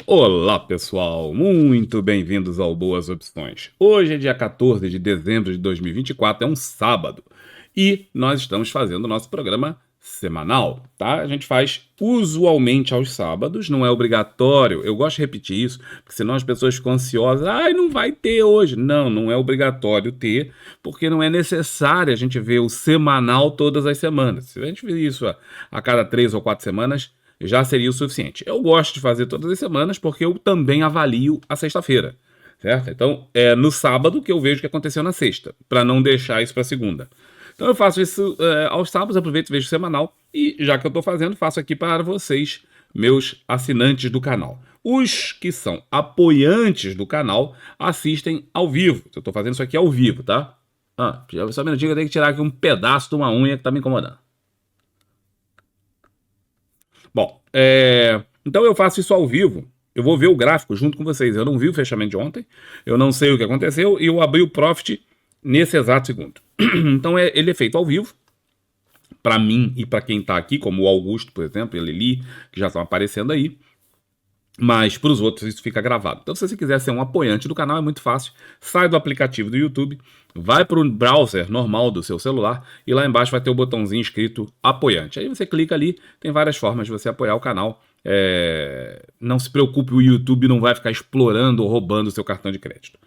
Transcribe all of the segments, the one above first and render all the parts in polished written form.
Olá pessoal, muito bem-vindos ao Boas Opções. Hoje é dia 14 de dezembro de 2024, é um sábado, e nós estamos fazendo o nosso programa semanal, tá? A gente faz usualmente aos sábados, não é obrigatório, eu gosto de repetir isso, porque senão as pessoas ficam ansiosas, ai, não vai ter hoje. Não, não é obrigatório ter, porque não é necessário a gente ver o semanal todas as semanas. Se a gente ver isso a cada 3 ou 4 semanas, já seria o suficiente. Eu gosto de fazer todas as semanas porque eu também avalio a sexta-feira, certo? Então, é no sábado que eu vejo o que aconteceu na sexta, para não deixar isso para segunda. Então eu faço isso aos sábados, aproveito e vejo semanal, e já que eu estou fazendo, faço aqui para vocês, meus assinantes do canal. Os que são apoiantes do canal assistem ao vivo. Eu estou fazendo isso aqui ao vivo, tá? Só um minutinho que eu tenho que tirar aqui um pedaço de uma unha que está me incomodando. Bom, então eu faço isso ao vivo. Eu vou ver o gráfico junto com vocês. Eu não vi o fechamento de ontem, eu não sei o que aconteceu e eu abri o Profit nesse exato segundo. Então ele é feito ao vivo, para mim e para quem está aqui, como o Augusto, por exemplo, e a Lili, que já estão aparecendo aí. Mas para os outros isso fica gravado. Então, se você quiser ser um apoiante do canal, é muito fácil. Sai do aplicativo do YouTube, vai para o browser normal do seu celular e lá embaixo vai ter o botãozinho escrito apoiante. Aí você clica ali, tem várias formas de você apoiar o canal. Não se preocupe, o YouTube não vai ficar explorando ou roubando o seu cartão de crédito.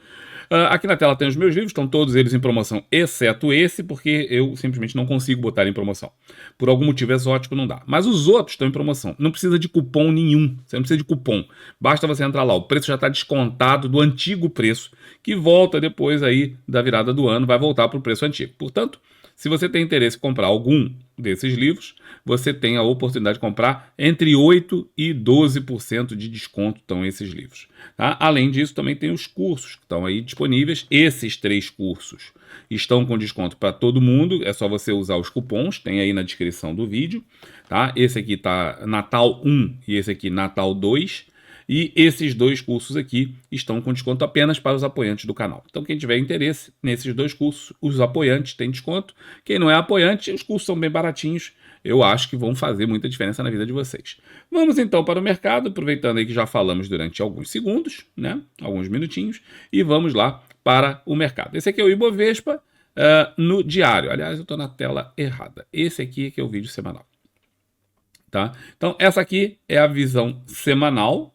Aqui na tela tem os meus livros, estão todos eles em promoção, exceto esse, porque eu simplesmente não consigo botar ele em promoção. Por algum motivo exótico não dá. Mas os outros estão em promoção. Não precisa de cupom nenhum. Você não precisa de cupom. Basta você entrar lá. O preço já está descontado do antigo preço, que volta depois aí da virada do ano, vai voltar para o preço antigo. Portanto, se você tem interesse em comprar algum desses livros, você tem a oportunidade de comprar entre 8% e 12% de desconto, estão esses livros. Tá? Além disso, também tem os cursos que estão aí disponíveis. Esses 3 cursos estão com desconto para todo mundo, é só você usar os cupons, tem aí na descrição do vídeo. Tá? Esse aqui está Natal 1 e esse aqui Natal 2. E esses 2 cursos aqui estão com desconto apenas para os apoiantes do canal. Então, quem tiver interesse nesses 2 cursos, os apoiantes têm desconto. Quem não é apoiante, os cursos são bem baratinhos. Eu acho que vão fazer muita diferença na vida de vocês. Vamos então para o mercado, aproveitando aí que já falamos durante alguns segundos, né? Alguns minutinhos, e vamos lá para o mercado. Esse aqui é o Ibovespa no diário. Aliás, eu estou na tela errada. Esse aqui é que é o vídeo semanal. Tá? Então, essa aqui é a visão semanal,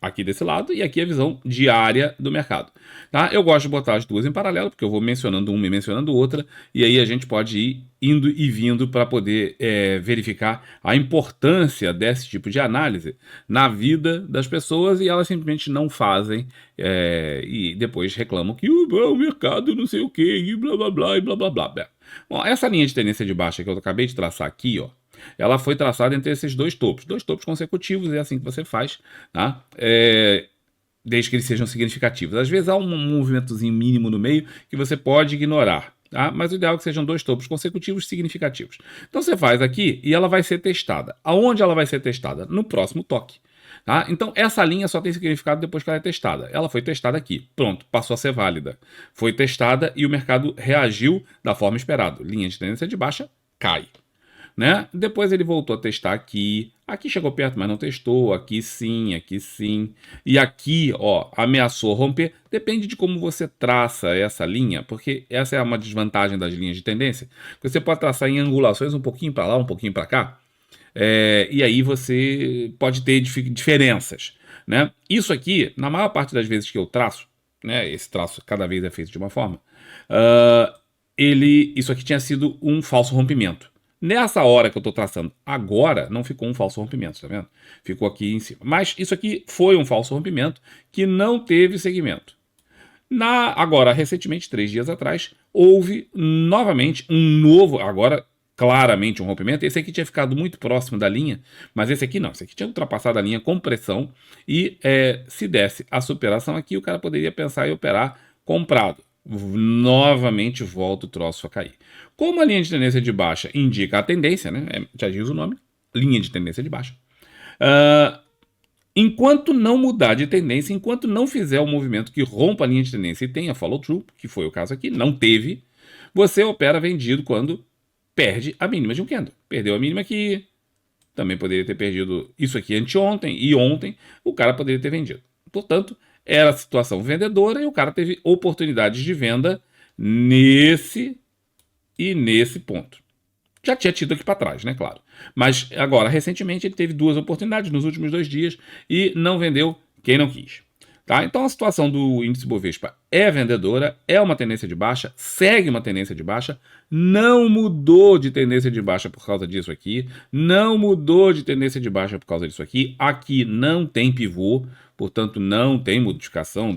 aqui desse lado, e aqui a visão diária do mercado. Tá? Eu gosto de botar as duas em paralelo, porque eu vou mencionando uma e mencionando outra, e aí a gente pode ir indo e vindo para poder verificar a importância desse tipo de análise na vida das pessoas, e elas simplesmente não fazem, e depois reclamam que o mercado não sei o que, e blá blá blá, e blá blá blá. Bom, essa linha de tendência de baixa que eu acabei de traçar aqui, ó, ela foi traçada entre esses 2 topos consecutivos, é assim que você faz, tá? Desde que eles sejam significativos. Às vezes há um movimentozinho mínimo no meio que você pode ignorar, tá? Mas o ideal é que sejam 2 topos consecutivos significativos. Então você faz aqui e ela vai ser testada. Aonde ela vai ser testada? No próximo toque. Tá? Então essa linha só tem significado depois que ela é testada. Ela foi testada aqui, pronto, passou a ser válida. Foi testada e o mercado reagiu da forma esperada. Linha de tendência de baixa cai. Né? Depois ele voltou a testar aqui. Aqui chegou perto, mas não testou. Aqui sim, aqui sim. E aqui, ó, ameaçou romper. Depende de como você traça essa linha, porque essa é uma desvantagem das linhas de tendência. Você pode traçar em angulações um pouquinho para lá, um pouquinho para cá. E aí você pode ter diferenças. Né? Isso aqui, na maior parte das vezes que eu traço, né, esse traço cada vez é feito de uma forma, isso aqui tinha sido um falso rompimento. Nessa hora que eu estou traçando agora, não ficou um falso rompimento, tá vendo? Ficou aqui em cima. Mas isso aqui foi um falso rompimento que não teve segmento. Agora, recentemente, 3 dias atrás, houve novamente um novo, agora claramente um rompimento. Esse aqui tinha ficado muito próximo da linha, mas esse aqui não. Esse aqui tinha ultrapassado a linha com pressão e se desse a superação aqui, o cara poderia pensar em operar comprado. Novamente volta o troço a cair. Como a linha de tendência de baixa indica a tendência, né? Já diz o nome, linha de tendência de baixa. Enquanto não mudar de tendência, enquanto não fizer o movimento que rompa a linha de tendência e tenha follow-through, que foi o caso aqui, não teve, você opera vendido quando perde a mínima de um candle. Perdeu a mínima aqui, também poderia ter perdido isso aqui anteontem e ontem, o cara poderia ter vendido. Portanto, era a situação vendedora e o cara teve oportunidades de venda nesse e nesse ponto. Já tinha tido aqui para trás, né, claro. Mas agora, recentemente, ele teve 2 oportunidades nos últimos 2 dias e não vendeu quem não quis. Tá? Então a situação do índice Bovespa é vendedora, é uma tendência de baixa, segue uma tendência de baixa, não mudou de tendência de baixa por causa disso aqui, não mudou de tendência de baixa por causa disso aqui. Aqui não tem pivô, portanto não tem modificação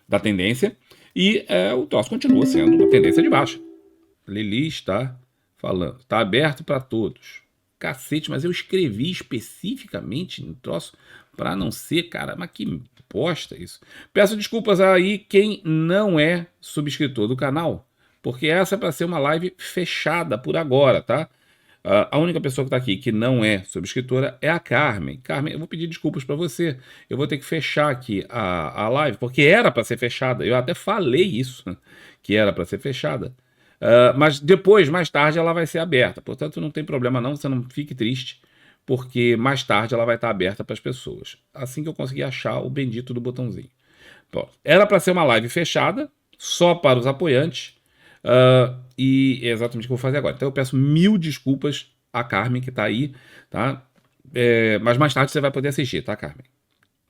da tendência e o troço continua sendo uma tendência de baixa. Lili está falando, está aberto para todos. Cacete, mas eu escrevi especificamente no troço para não ser, cara, mas que bosta isso. Peço desculpas aí quem não é subscritor do canal, porque essa é para ser uma live fechada por agora, tá? A única pessoa que está aqui que não é subscritora é a Carmen. Carmen, eu vou pedir desculpas para você. Eu vou ter que fechar aqui a live, porque era para ser fechada. Eu até falei isso, que era para ser fechada. Mas depois, mais tarde, ela vai ser aberta. Portanto, não tem problema não, você não fique triste, porque mais tarde ela vai estar aberta para as pessoas. Assim que eu conseguir achar o bendito do botãozinho. Bom, era para ser uma live fechada, só para os apoiantes, e é exatamente o que eu vou fazer agora. Então eu peço 1000 desculpas a Carmen que está aí, tá? Mas mais tarde você vai poder assistir, tá, Carmen?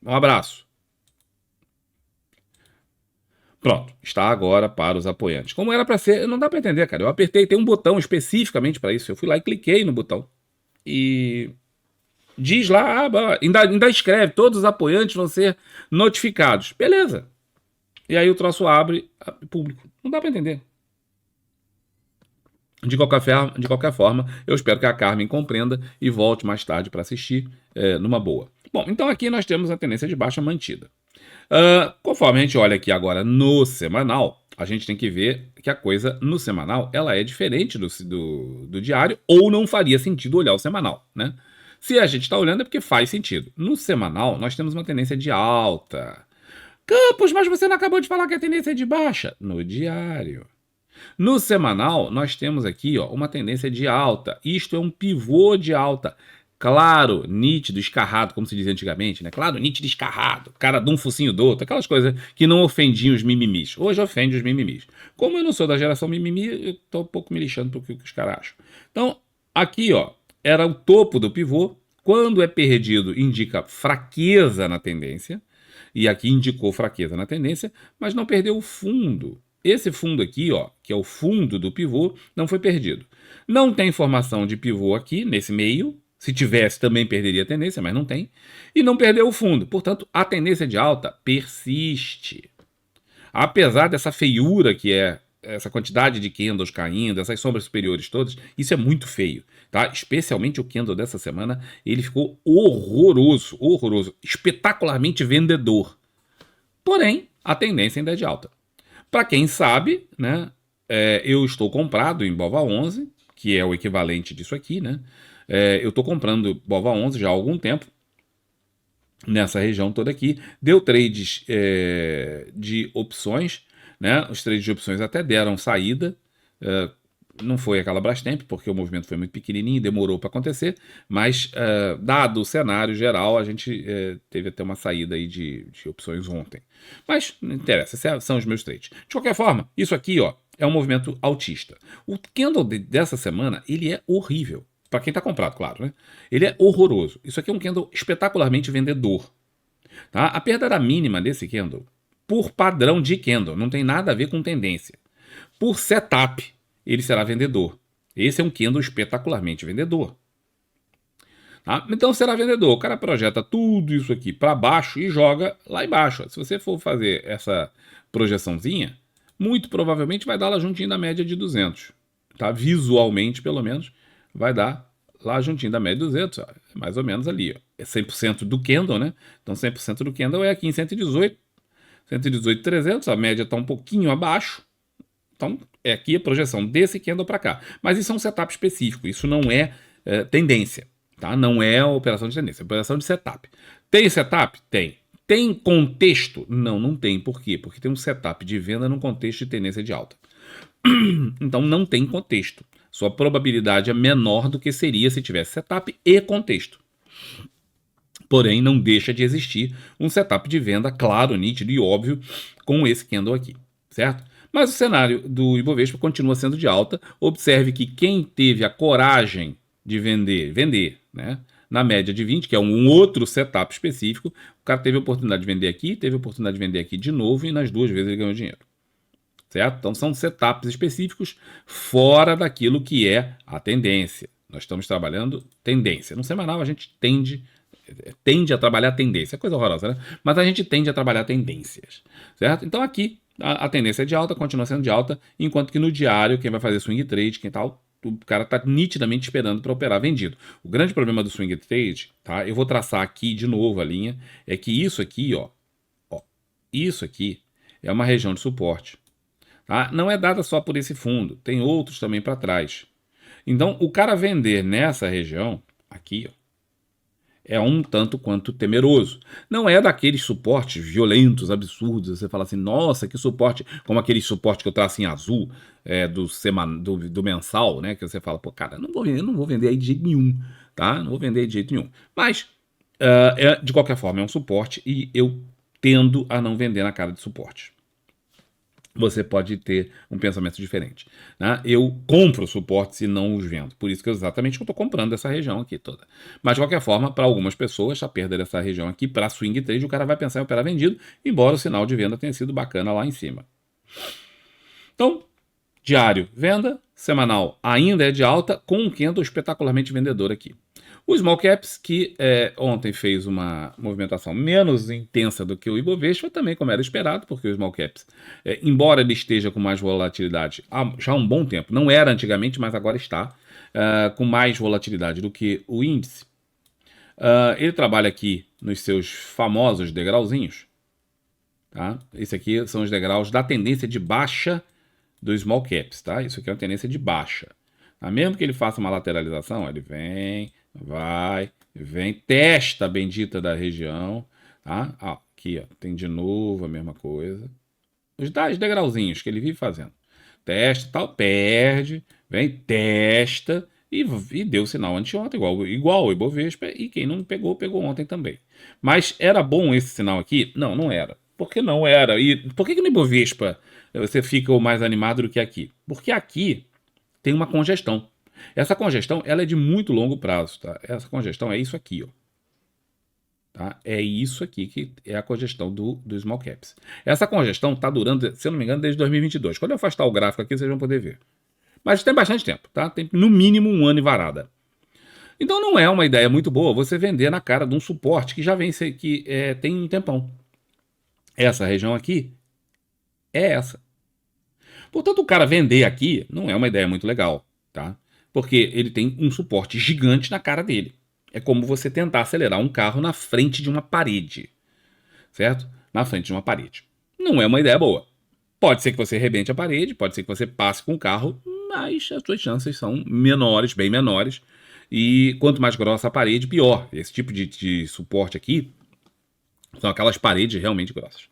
Um abraço. Pronto, está agora para os apoiantes. Como era para ser, não dá para entender, cara. Eu apertei, tem um botão especificamente para isso. Eu fui lá e cliquei no botão. E diz lá, ainda escreve, todos os apoiantes vão ser notificados. Beleza. E aí o troço abre público. Não dá para entender. De qualquer forma, eu espero que a Carmen compreenda e volte mais tarde para assistir numa boa. Bom, então aqui nós temos a tendência de baixa mantida. Conforme a gente olha aqui agora no semanal, a gente tem que ver que a coisa no semanal ela é diferente do diário, ou não faria sentido olhar o semanal, né? Se a gente está olhando é porque faz sentido. No semanal, nós temos uma tendência de alta. Campos, mas você não acabou de falar que a tendência é de baixa? No diário. No semanal, nós temos aqui uma tendência de alta. Isto é um pivô de alta. Claro, nítido, escarrado, como se dizia antigamente, né? Claro, nítido, escarrado, cara de um focinho do outro, aquelas coisas que não ofendiam os mimimis. Hoje ofende os mimimis. Como eu não sou da geração mimimi, eu tô um pouco me lixando pro que os caras acham. Então, aqui, era o topo do pivô. Quando é perdido, indica fraqueza na tendência. E aqui indicou fraqueza na tendência, mas não perdeu o fundo. Esse fundo aqui, que é o fundo do pivô, não foi perdido. Não tem formação de pivô aqui, nesse meio. Se tivesse, também perderia a tendência, mas não tem. E não perdeu o fundo. Portanto, a tendência de alta persiste. Apesar dessa feiura que é essa quantidade de candles caindo, essas sombras superiores todas, isso é muito feio, tá? Especialmente o candle dessa semana, ele ficou horroroso, horroroso, espetacularmente vendedor. Porém, a tendência ainda é de alta. Para quem sabe, né, eu estou comprado em BOVA11, que é o equivalente disso aqui, né? Eu estou comprando BOVA11 já há algum tempo, nessa região toda aqui. Deu trades de opções, né? Os trades de opções até deram saída, não foi aquela Brastemp, porque o movimento foi muito pequenininho, demorou para acontecer, mas dado o cenário geral, a gente teve até uma saída aí de opções ontem. Mas não interessa, esses são os meus trades. De qualquer forma, isso aqui é um movimento altista. O candle dessa semana, ele é horrível. Para quem está comprado, claro, né? Ele é horroroso. Isso aqui é um candle espetacularmente vendedor. Tá? A perda era mínima desse candle, por padrão de candle, não tem nada a ver com tendência. Por setup, ele será vendedor. Esse é um candle espetacularmente vendedor. Tá? Então será vendedor. O cara projeta tudo isso aqui para baixo e joga lá embaixo. Se você for fazer essa projeçãozinha, muito provavelmente vai dar lá juntinho da média de 200. Tá? Visualmente, pelo menos, vai dar lá juntinho da média de 200, mais ou menos ali. É 100% do candle, né? Então 100% do candle é aqui em 118. 118,300, a média está um pouquinho abaixo. Então, é aqui a projeção desse candle para cá. Mas isso é um setup específico, isso não é tendência, tá? Não é operação de tendência, é operação de setup. Tem setup? Tem. Tem contexto? Não, não tem. Por quê? Porque tem um setup de venda num contexto de tendência de alta. Então, não tem contexto. Sua probabilidade é menor do que seria se tivesse setup e contexto. Porém, não deixa de existir um setup de venda claro, nítido e óbvio com esse candle aqui, certo? Mas o cenário do Ibovespa continua sendo de alta. Observe que quem teve a coragem de vender, né? Na média de 20, que é um outro setup específico, o cara teve a oportunidade de vender aqui, teve a oportunidade de vender aqui de novo e nas duas vezes ele ganhou dinheiro. Certo? Então são setups específicos fora daquilo que é a tendência. Nós estamos trabalhando tendência. No semanal a gente tende a trabalhar tendência. É coisa horrorosa, né? Mas a gente tende a trabalhar tendências. Certo? Então aqui a tendência é de alta, continua sendo de alta, enquanto que no diário, quem vai fazer swing trade, quem tal, o cara está nitidamente esperando para operar vendido. O grande problema do swing trade, tá? Eu vou traçar aqui de novo a linha, é que isso aqui, ó, isso aqui é uma região de suporte. Tá? Não é dada só por esse fundo, tem outros também para trás. Então, o cara vender nessa região, aqui, ó, é um tanto quanto temeroso. Não é daqueles suportes violentos, absurdos, você fala assim, nossa, que suporte, como aquele suporte que eu traço em azul, do mensal, né, que você fala, pô, cara, não vou vender aí de jeito nenhum, tá? Não vou vender aí de jeito nenhum. Mas, de qualquer forma, é um suporte e eu tendo a não vender na cara de suporte. Você pode ter um pensamento diferente. Né? Eu compro suportes e não os vendo. Por isso que exatamente eu estou comprando essa região aqui toda. Mas, de qualquer forma, para algumas pessoas, a perda dessa região aqui, para swing trade, o cara vai pensar em operar vendido, embora o sinal de venda tenha sido bacana lá em cima. Então, diário, venda. Semanal ainda é de alta, com um candle espetacularmente vendedor aqui. O Small Caps, que ontem fez uma movimentação menos intensa do que o Ibovespa, também como era esperado, porque o Small Caps, embora ele esteja com mais volatilidade já há um bom tempo, não era antigamente, mas agora está, com mais volatilidade do que o índice, ele trabalha aqui nos seus famosos degrauzinhos. Tá? Esse aqui são os degraus da tendência de baixa do Small Caps. Tá? Isso aqui é uma tendência de baixa. Tá? Mesmo que ele faça uma lateralização, ele vem... vai, vem, testa a bendita da região, tá? Aqui, ó, tem de novo a mesma coisa. Os degrauzinhos que ele vive fazendo. Testa, tal, perde, vem, testa e deu sinal anteontem, igual o Ibovespa, e quem não pegou, pegou ontem também. Mas era bom esse sinal aqui? Não, não era. Por que não era? E por que no Ibovespa você fica mais animado do que aqui? Porque aqui tem uma congestão. Essa congestão ela é de muito longo prazo. Tá? Essa congestão é isso aqui. Ó. Tá? É isso aqui que é a congestão do Small Caps. Essa congestão está durando, se eu não me engano, desde 2022. Quando eu afastar o gráfico aqui, vocês vão poder ver. Mas tem bastante tempo. Tá? Tem no mínimo um ano e varada. Então não é uma ideia muito boa você vender na cara de um suporte que já vem, tem um tempão. Essa região aqui é essa. Portanto, o cara vender aqui não é uma ideia muito legal. Tá? Porque ele tem um suporte gigante na cara dele. É como você tentar acelerar um carro na frente de uma parede, certo? Na frente de uma parede. Não é uma ideia boa. Pode ser que você arrebente a parede, pode ser que você passe com o carro, mas as suas chances são menores, bem menores. E quanto mais grossa a parede, pior. Esse tipo de suporte aqui são aquelas paredes realmente grossas.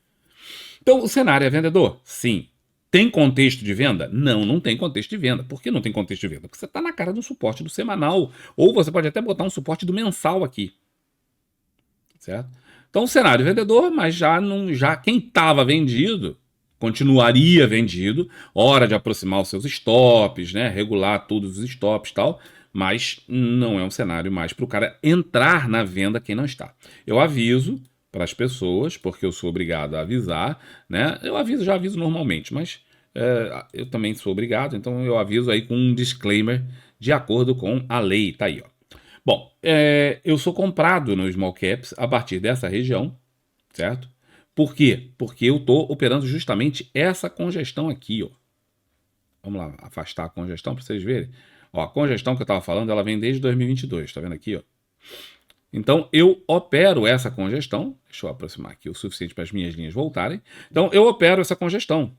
Então, o cenário é vendedor? Sim. Tem contexto de venda? Não, não tem contexto de venda. Por que não tem contexto de venda? Porque você está na cara do suporte do semanal. Ou você pode até botar um suporte do mensal aqui. Certo? Então, o cenário vendedor, mas já quem estava vendido continuaria vendido. Hora de aproximar os seus stops, né? Regular todos os stops e tal. Mas não é um cenário mais para o cara entrar na venda quem não está. Eu aviso para as pessoas, porque eu sou obrigado a avisar, né? Já aviso normalmente, mas eu também sou obrigado, então eu aviso aí com um disclaimer de acordo com a lei, tá aí, ó. Bom, eu sou comprado no Small Caps a partir dessa região, certo? Por quê? Porque eu estou operando justamente essa congestão aqui, ó. Vamos lá, afastar a congestão para vocês verem. Ó, a congestão que eu estava falando, ela vem desde 2022, tá vendo aqui, ó? Então, eu opero essa congestão. Deixa eu aproximar aqui o suficiente para as minhas linhas voltarem. Então, eu opero essa congestão.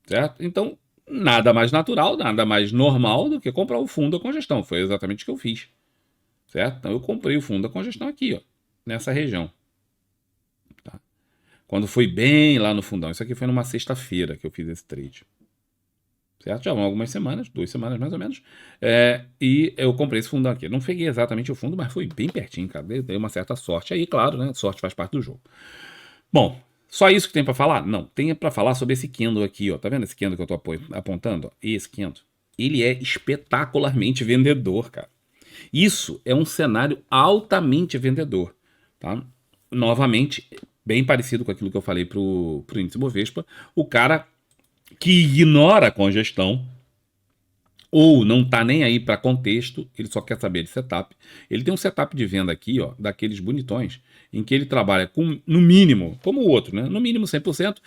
Certo? Então, nada mais natural, nada mais normal do que comprar o fundo da congestão. Foi exatamente o que eu fiz. Certo? Então, eu comprei o fundo da congestão aqui, ó, nessa região. Tá? Quando foi bem lá no fundão. Isso aqui foi numa sexta-feira que eu fiz esse trade. certo? Já vão algumas semanas, 2 semanas mais ou menos, e eu comprei esse fundão aqui. Não peguei exatamente o fundo, mas foi bem pertinho, cara. Dei uma certa sorte aí, claro, né? Sorte faz parte do jogo. Bom, só isso que tem pra falar? Não, tem pra falar sobre esse candle aqui, ó. Tá vendo esse candle que eu tô apontando? Ó? Esse candle. Ele é espetacularmente vendedor, cara. Isso é um cenário altamente vendedor, tá? Novamente, bem parecido com aquilo que eu falei pro índice Bovespa, o cara que ignora a congestão ou não tá nem aí para contexto, ele só quer saber de setup. Ele tem um setup de venda aqui, ó, daqueles bonitões, em que ele trabalha com, no mínimo, como o outro, né? No mínimo 100%,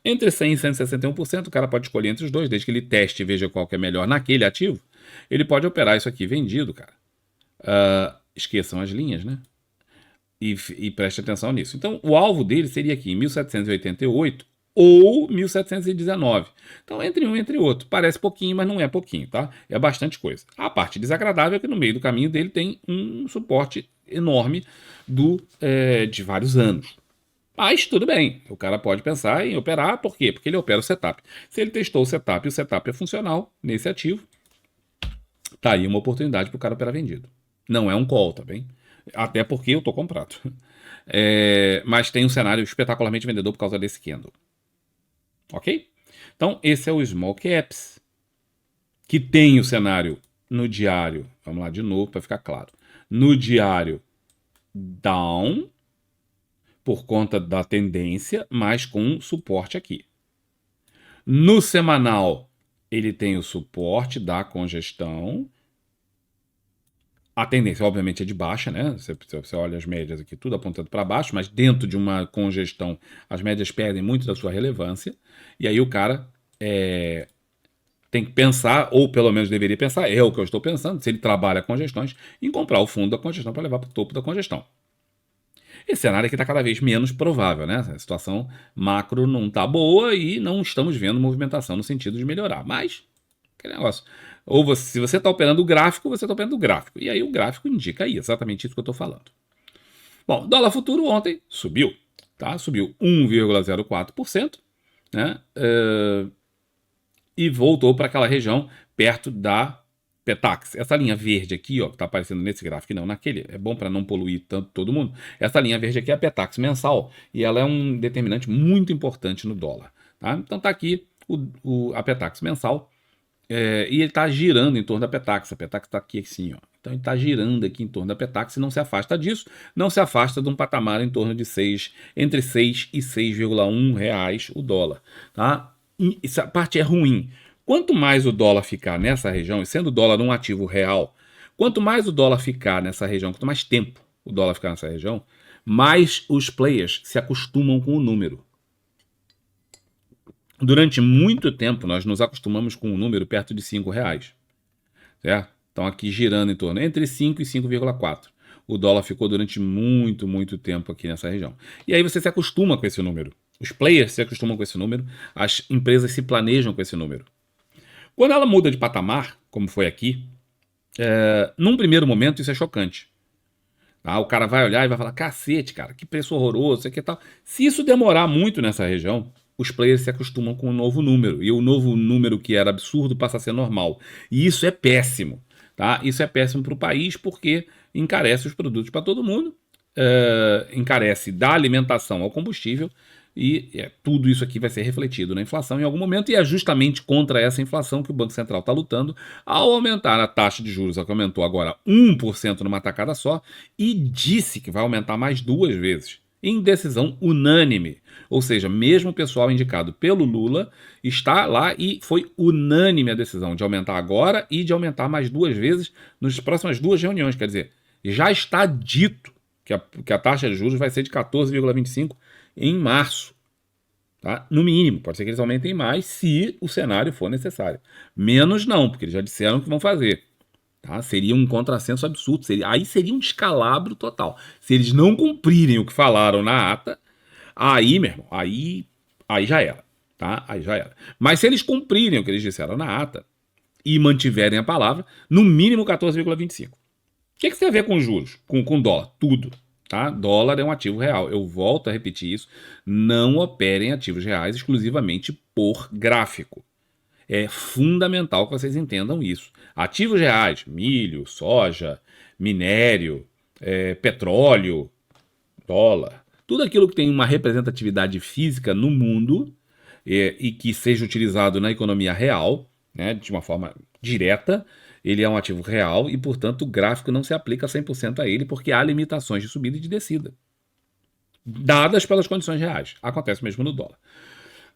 entre 100 e 161%, o cara pode escolher entre os dois, desde que ele teste e veja qual que é melhor naquele ativo, ele pode operar isso aqui vendido, cara. Esqueçam as linhas, né? E preste atenção nisso. Então, o alvo dele seria aqui em 1788 ou 1719. Então, entre um e entre outro. Parece pouquinho, mas não é pouquinho, tá? É bastante coisa. A parte desagradável é que no meio do caminho dele tem um suporte enorme de vários anos. Mas tudo bem, o cara pode pensar em operar, por quê? Porque ele opera o setup. Se ele testou o setup e o setup é funcional nesse ativo, tá aí uma oportunidade para o cara operar vendido. Não é um call, tá bem? Até porque eu tô comprado. Mas tem um cenário espetacularmente vendedor por causa desse candle. Ok? Então, esse é o Small Caps, que tem o cenário no diário. Vamos lá de novo para ficar claro. No diário, down, por conta da tendência, mas com suporte aqui. No semanal, ele tem o suporte da congestão. A tendência, obviamente, é de baixa, né? Você olha as médias aqui, tudo apontando para baixo, mas dentro de uma congestão, as médias perdem muito da sua relevância. E aí o cara tem que pensar, ou pelo menos deveria pensar, é o que eu estou pensando, se ele trabalha congestões, em comprar o fundo da congestão para levar para o topo da congestão. Esse cenário aqui está cada vez menos provável, né? A situação macro não está boa e não estamos vendo movimentação no sentido de melhorar. Mas, aquele negócio. Ou se você está operando o gráfico, você está operando o gráfico. E aí o gráfico indica aí exatamente isso que eu estou falando. Bom, dólar futuro ontem subiu, tá? Subiu 1,04%, né? E voltou para aquela região perto da Petax. Essa linha verde aqui, ó, que está aparecendo nesse gráfico, não naquele, é bom para não poluir tanto todo mundo. Essa linha verde aqui é a Petax mensal e ela é um determinante muito importante no dólar, tá? Então está aqui a Petax mensal. E ele está girando em torno da Petax. A Petax está aqui assim, ó. Então ele está girando aqui em torno da Petax e não se afasta disso, não se afasta de um patamar em torno de entre 6 e 6,1 reais o dólar. Tá? E essa parte é ruim. Quanto mais o dólar ficar nessa região, e sendo o dólar um ativo real, quanto mais o dólar ficar nessa região, quanto mais tempo o dólar ficar nessa região, mais os players se acostumam com o número. Durante muito tempo, nós nos acostumamos com um número perto de 5 reais. Certo? Então, aqui girando em torno entre 5 e 5,4. O dólar ficou durante muito, muito tempo aqui nessa região. E aí você se acostuma com esse número. Os players se acostumam com esse número, as empresas se planejam com esse número. Quando ela muda de patamar, como foi aqui, num primeiro momento isso é chocante. Tá? O cara vai olhar e vai falar, cacete, cara, que preço horroroso, isso aqui e tal. Se isso demorar muito nessa região, os players se acostumam com o novo número. E o novo número que era absurdo passa a ser normal. E isso é péssimo. Tá? Isso é péssimo para o país porque encarece os produtos para todo mundo, encarece da alimentação ao combustível e tudo isso aqui vai ser refletido na inflação em algum momento e é justamente contra essa inflação que o Banco Central está lutando ao aumentar a taxa de juros, que aumentou agora 1% numa tacada só e disse que vai aumentar mais 2 vezes em decisão unânime. Ou seja, mesmo o pessoal indicado pelo Lula está lá e foi unânime a decisão de aumentar agora e de aumentar mais 2 vezes nas próximas 2 reuniões. Quer dizer, já está dito que a taxa de juros vai ser de 14,25 em março. Tá? No mínimo, pode ser que eles aumentem mais se o cenário for necessário. Menos não, porque eles já disseram que vão fazer. Tá? Seria um contrassenso absurdo. Aí seria um descalabro total. Se eles não cumprirem o que falaram na ata, aí, meu irmão, aí já era. Tá? Aí já era. Mas se eles cumprirem o que eles disseram na ata e mantiverem a palavra, no mínimo 14,25. O que tem a ver com juros? Com dólar? Tudo. Tá? Dólar é um ativo real. Eu volto a repetir isso. Não operem ativos reais exclusivamente por gráfico. É fundamental que vocês entendam isso. Ativos reais, milho, soja, minério, petróleo, dólar, tudo aquilo que tem uma representatividade física no mundo e que seja utilizado na economia real, né, de uma forma direta, ele é um ativo real e, portanto, o gráfico não se aplica 100% a ele porque há limitações de subida e de descida, dadas pelas condições reais. Acontece mesmo no dólar.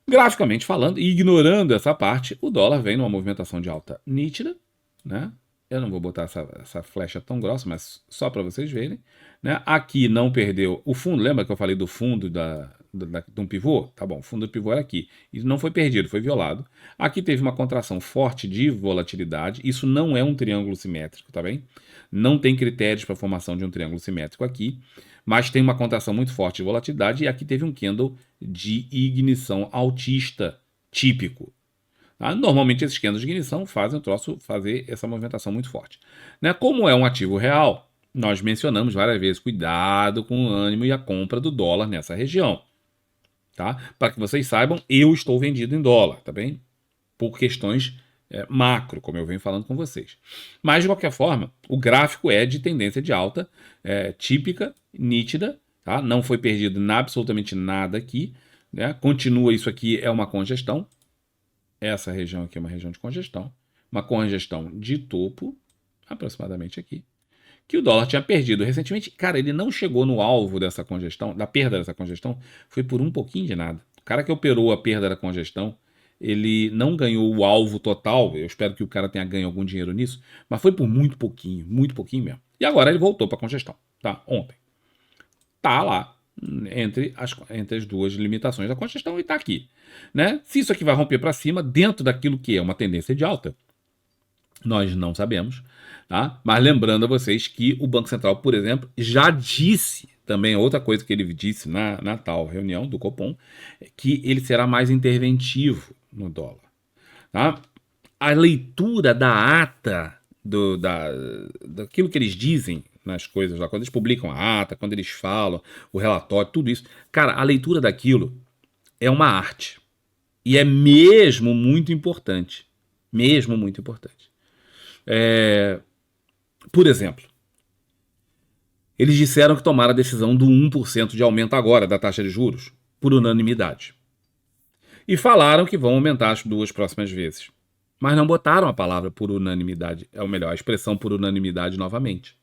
Graficamente falando, e ignorando essa parte, o dólar vem numa movimentação de alta nítida, né? Eu não vou botar essa flecha tão grossa, mas só para vocês verem, né? Aqui não perdeu o fundo, lembra que eu falei do fundo de um pivô? Tá bom, o fundo do pivô era aqui. E não foi perdido, foi violado. Aqui teve uma contração forte de volatilidade. Isso não é um triângulo simétrico, tá bem? Não tem critérios para a formação de um triângulo simétrico aqui, mas tem uma contração muito forte de volatilidade e aqui teve um candle de ignição altista típico. Tá? Normalmente esses candles de ignição fazem o troço fazer essa movimentação muito forte. Né? Como é um ativo real, nós mencionamos várias vezes, cuidado com o ânimo e a compra do dólar nessa região. Tá? Para que vocês saibam, eu estou vendido em dólar, tá bem? Por questões macro, como eu venho falando com vocês. Mas, de qualquer forma, o gráfico é de tendência de alta, típica, nítida, tá? Não foi perdido absolutamente nada aqui, né? Continua, isso aqui é uma congestão, essa região aqui é uma região de congestão, uma congestão de topo, aproximadamente aqui, que o dólar tinha perdido recentemente. Cara, ele não chegou no alvo dessa congestão, da perda dessa congestão, foi por um pouquinho de nada. O cara que operou a perda da congestão, ele não ganhou o alvo total, eu espero que o cara tenha ganho algum dinheiro nisso, mas foi por muito pouquinho mesmo. E agora ele voltou para a congestão, tá? Ontem. Tá lá, entre as duas limitações da congestão e tá aqui. Né? Se isso aqui vai romper para cima, dentro daquilo que é uma tendência de alta, nós não sabemos, tá? Mas lembrando a vocês que o Banco Central, por exemplo, já disse, também outra coisa que ele disse na tal reunião do Copom, é que ele será mais interventivo no dólar. Tá? A leitura da ata, daquilo que eles dizem nas coisas lá, quando eles publicam a ata, quando eles falam, o relatório, tudo isso, cara, a leitura daquilo é uma arte. E é mesmo muito importante. Mesmo muito importante. Por exemplo, eles disseram que tomaram a decisão do 1% de aumento agora da taxa de juros, por unanimidade. E falaram que vão aumentar as duas próximas vezes. Mas não botaram a palavra por unanimidade, ou melhor, a expressão por unanimidade novamente.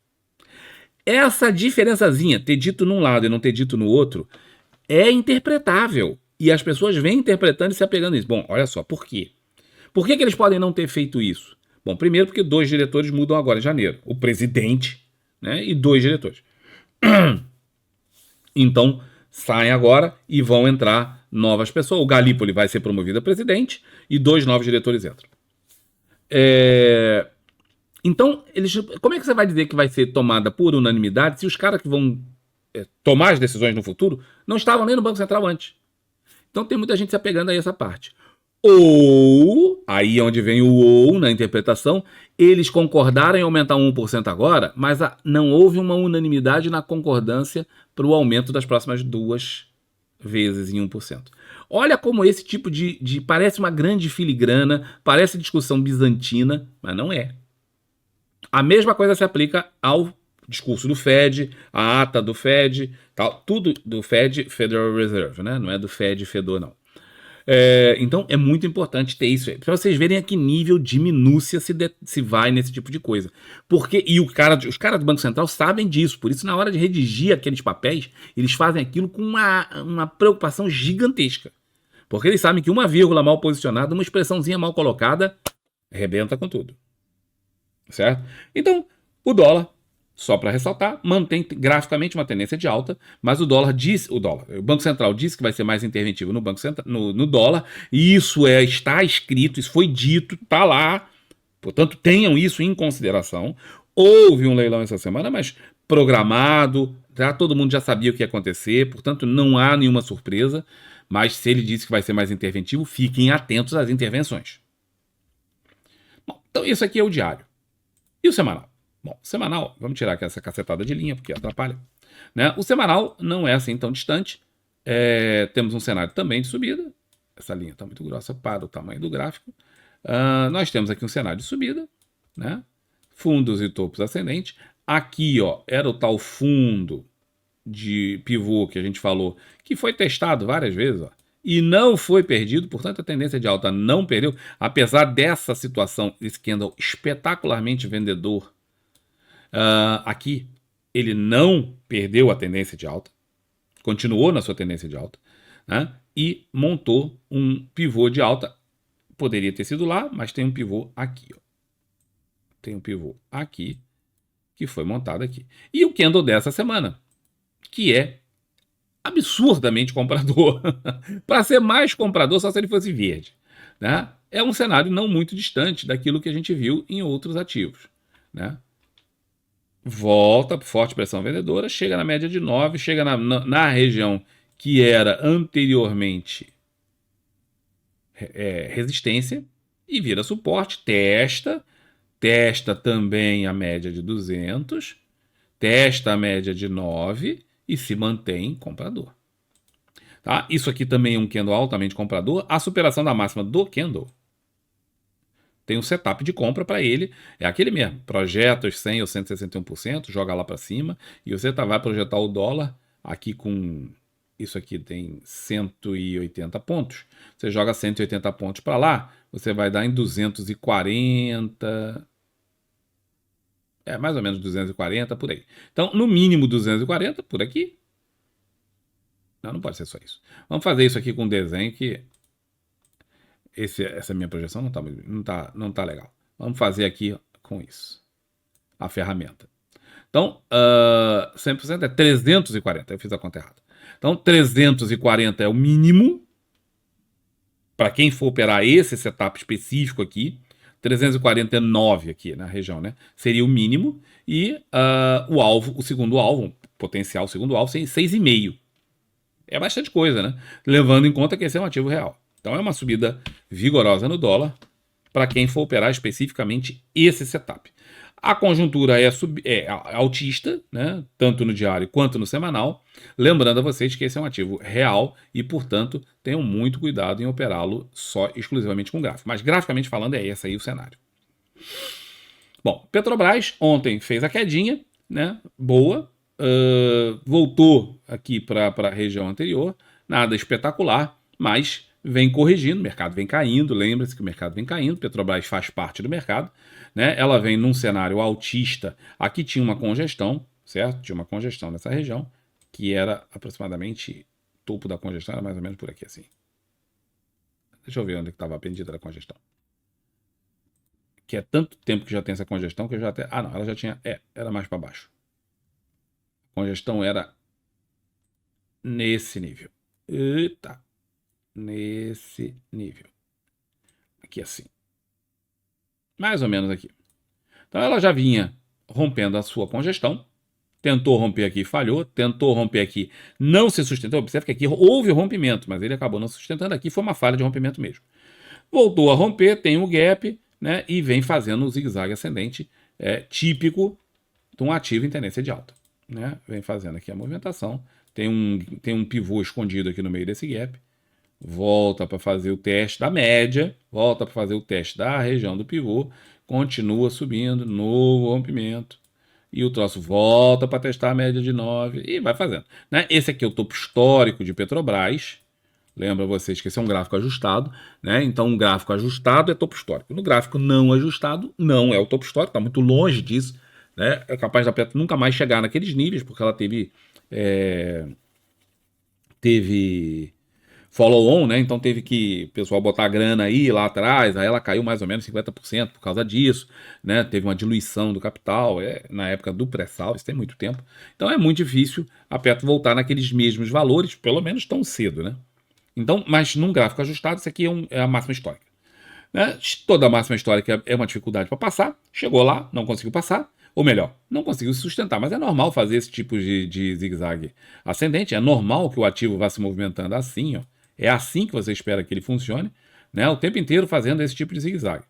Essa diferençazinha, ter dito num lado e não ter dito no outro, é interpretável. E as pessoas vêm interpretando e se apegando a isso. Bom, olha só, por quê? Por que eles podem não ter feito isso? Bom, primeiro porque 2 diretores mudam agora em janeiro. O presidente, né, e 2 diretores. Então, saem agora e vão entrar novas pessoas. O Galípoli vai ser promovido a presidente e 2 novos diretores entram. Então, como é que você vai dizer que vai ser tomada por unanimidade se os caras que vão tomar as decisões no futuro não estavam nem no Banco Central antes? Então tem muita gente se apegando a essa parte. Ou, aí é onde vem o ou na interpretação, eles concordaram em aumentar 1% agora, mas não houve uma unanimidade na concordância para o aumento das próximas 2 vezes em 1%. Olha como esse tipo de parece uma grande filigrana, parece discussão bizantina, mas não é. A mesma coisa se aplica ao discurso do Fed, a ata do Fed, tal, tudo do Fed, Federal Reserve, né? Não é do Fed, Fedor, não. Então é muito importante ter isso, para vocês verem a que nível de minúcia se vai nesse tipo de coisa. E os caras do Banco Central sabem disso, por isso na hora de redigir aqueles papéis, eles fazem aquilo com uma preocupação gigantesca. Porque eles sabem que uma vírgula mal posicionada, uma expressãozinha mal colocada, arrebenta com tudo. Certo? Então, o dólar, só para ressaltar, mantém graficamente uma tendência de alta, mas o Banco Central disse que vai ser mais interventivo no dólar, e isso está escrito, isso foi dito, está lá, portanto, tenham isso em consideração. Houve um leilão essa semana, mas programado, tá? Todo mundo já sabia o que ia acontecer, portanto, não há nenhuma surpresa, mas se ele disse que vai ser mais interventivo, fiquem atentos às intervenções. Bom, então isso aqui é o diário. E o semanal? Bom, o semanal, vamos tirar aqui essa cacetada de linha, porque atrapalha. Né? O semanal não é assim tão distante. Temos um cenário também de subida. Essa linha está muito grossa para o tamanho do gráfico. Nós temos aqui um cenário de subida, né? Fundos e topos ascendentes. Aqui, ó, era o tal fundo de pivô que a gente falou, que foi testado várias vezes, ó, e não foi perdido, portanto a tendência de alta não perdeu, apesar dessa situação, esse candle espetacularmente vendedor, aqui ele não perdeu a tendência de alta, continuou na sua tendência de alta, né, e montou um pivô de alta. Poderia ter sido lá, mas tem um pivô aqui, ó. Tem um pivô aqui, que foi montado aqui. E o candle dessa semana, que é absurdamente comprador. Para ser mais comprador, só se ele fosse verde, né? É um cenário não muito distante daquilo que a gente viu em outros ativos, né? Volta, forte pressão vendedora, chega na média de 9, chega na região que era anteriormente resistência e vira suporte, testa também a média de 200, testa a média de 9 e se mantém comprador. Tá? Isso aqui também é um candle altamente comprador. A superação da máxima do candle tem um setup de compra para ele, é aquele mesmo, projeta os 100 ou 161%, joga lá para cima, e você vai projetar o dólar aqui com, isso aqui tem 180 pontos, você joga 180 pontos para lá, você vai dar em 240, mais ou menos 240 por aí. Então, no mínimo 240 por aqui. Não pode ser só isso. Vamos fazer isso aqui com um desenho que essa minha projeção não tá legal. Vamos fazer aqui com isso. A ferramenta. Então, 100% é 340. Eu fiz a conta errada. Então, 340 é o mínimo para quem for operar esse setup específico aqui. 349 aqui na região, né? Seria o mínimo. E o alvo, o segundo alvo, potencial segundo alvo, 6,5. É bastante coisa, né? Levando em conta que esse é um ativo real. Então é uma subida vigorosa no dólar para quem for operar especificamente esse setup. A conjuntura é altista, né? Tanto no diário quanto no semanal. Lembrando a vocês que esse é um ativo real e, portanto, tenham muito cuidado em operá-lo só exclusivamente com gráfico. Mas graficamente falando, é esse aí o cenário. Bom, Petrobras ontem fez a quedinha, né? Boa. Voltou aqui para a região anterior, nada espetacular, mas vem corrigindo, o mercado vem caindo, lembre-se que o mercado vem caindo, Petrobras faz parte do mercado, né? Ela vem num cenário altista, aqui tinha uma congestão, certo? Tinha uma congestão nessa região, que era aproximadamente, o topo da congestão era mais ou menos por aqui assim. Deixa eu ver onde estava a pendida da congestão. Que é tanto tempo que já tem essa congestão que eu já até... não, ela já tinha... era mais para baixo. Congestão era nesse nível. Eita. Nesse nível. Aqui assim. Mais ou menos aqui. Então ela já vinha rompendo a sua congestão. Tentou romper aqui, falhou. Tentou romper aqui, não se sustentou. Observe que aqui houve rompimento, mas ele acabou não se sustentando. Aqui foi uma falha de rompimento mesmo. Voltou a romper, tem um gap, né? E vem fazendo um zigue-zague ascendente típico de um ativo em tendência de alta. Né? Vem fazendo aqui a movimentação, tem um pivô escondido aqui no meio desse gap, volta para fazer o teste da média, volta para fazer o teste da região do pivô, continua subindo, novo rompimento, e o troço volta para testar a média de 9 e vai fazendo. Né? Esse aqui é o topo histórico de Petrobras, lembra vocês que esse é um gráfico ajustado, né? Então um gráfico ajustado é topo histórico, no gráfico não ajustado não é o topo histórico, está muito longe disso. Né? É capaz da Petro nunca mais chegar naqueles níveis, porque ela teve follow-on, né? Então teve que o pessoal botar a grana aí lá atrás, aí ela caiu mais ou menos 50% por causa disso, né? Teve uma diluição do capital, na época do pré-sal, isso tem muito tempo. Então é muito difícil a Petro voltar naqueles mesmos valores, pelo menos tão cedo, né? Então, mas num gráfico ajustado, isso aqui é a máxima histórica. Né? Toda a máxima histórica é uma dificuldade para passar, chegou lá, não conseguiu passar, ou melhor, não conseguiu se sustentar, mas é normal fazer esse tipo de zigue-zague ascendente, é normal que o ativo vá se movimentando assim, ó. É assim que você espera que ele funcione, né? O tempo inteiro fazendo esse tipo de zigue-zague.